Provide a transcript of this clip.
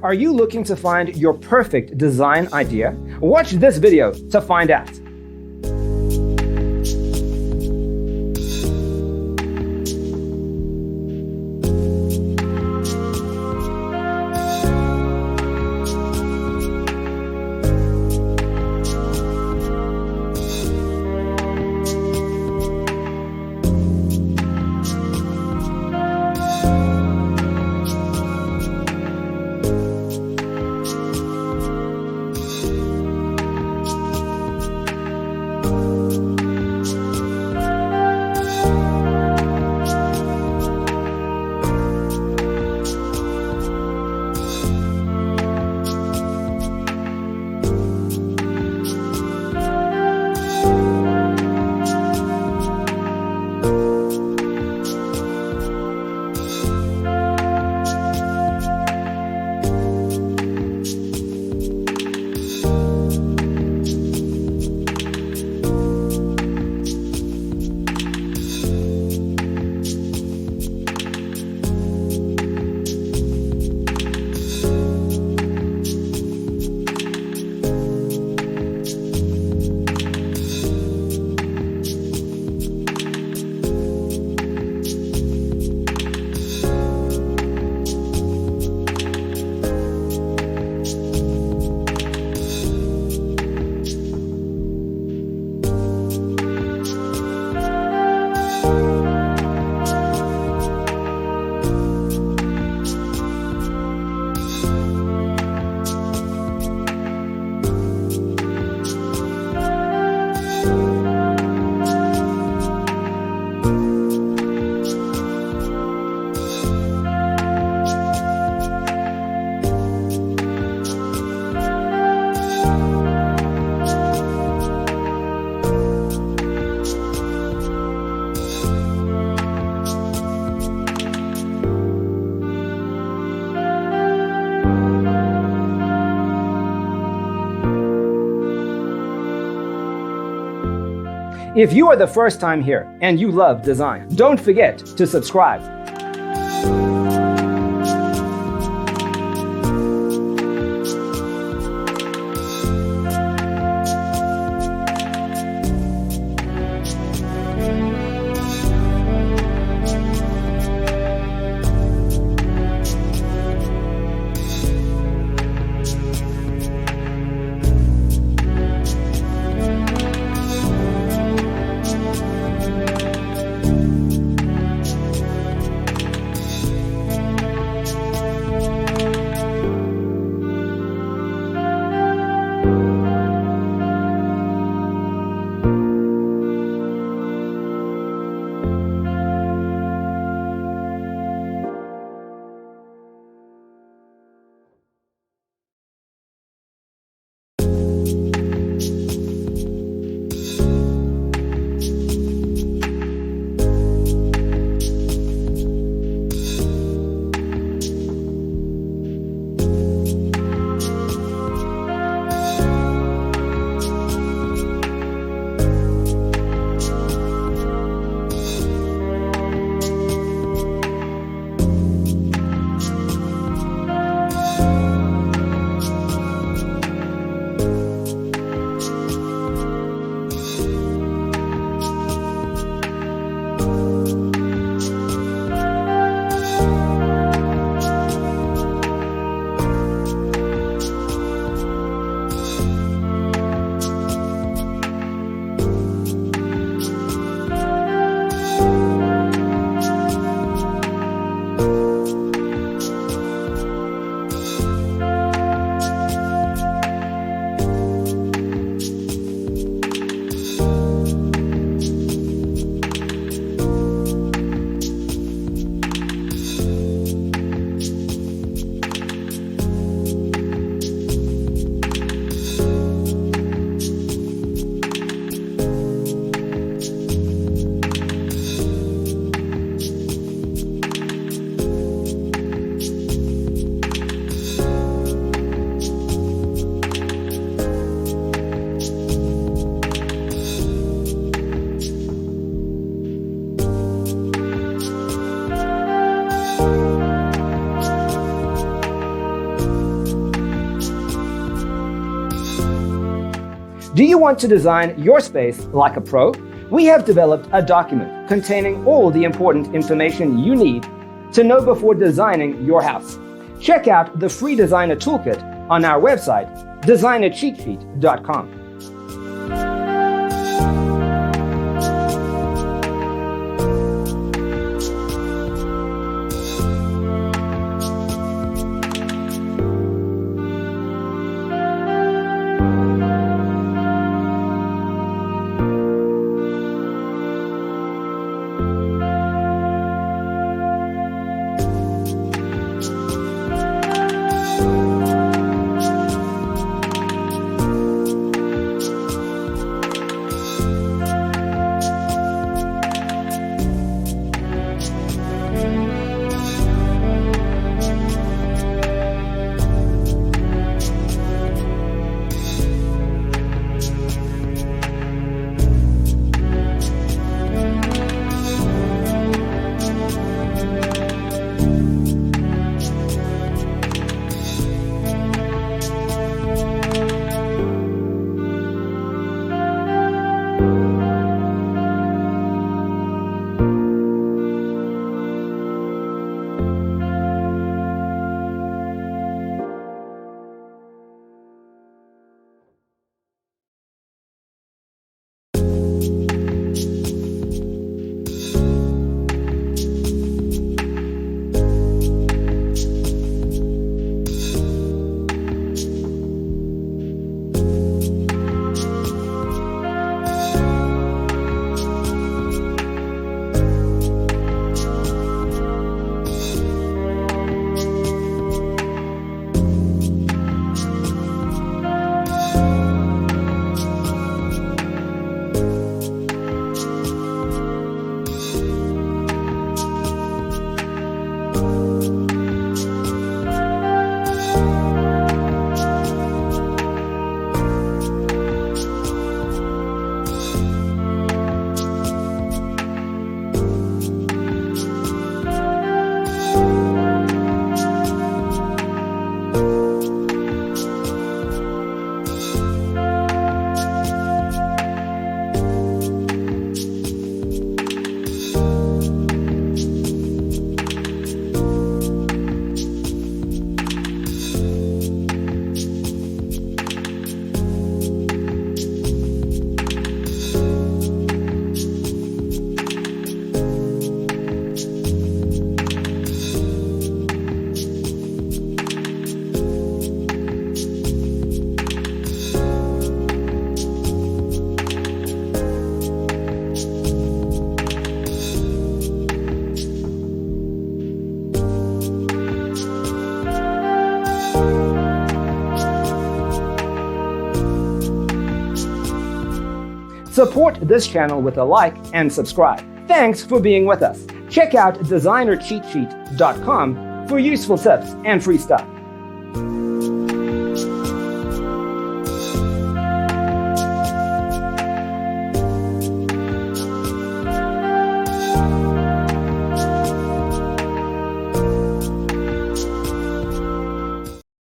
Are you looking to find your perfect design idea? Watch this video to find out. If you are the first time here and you love design, don't forget to subscribe. Do you want to design your space like a pro? We have developed a document containing all the important information you need to know before designing your house. Check out the free designer toolkit on our website, designercheatsheet.com. Support this channel with a like and subscribe. Thanks for being with us. Check out designercheatsheet.com for useful tips and free stuff.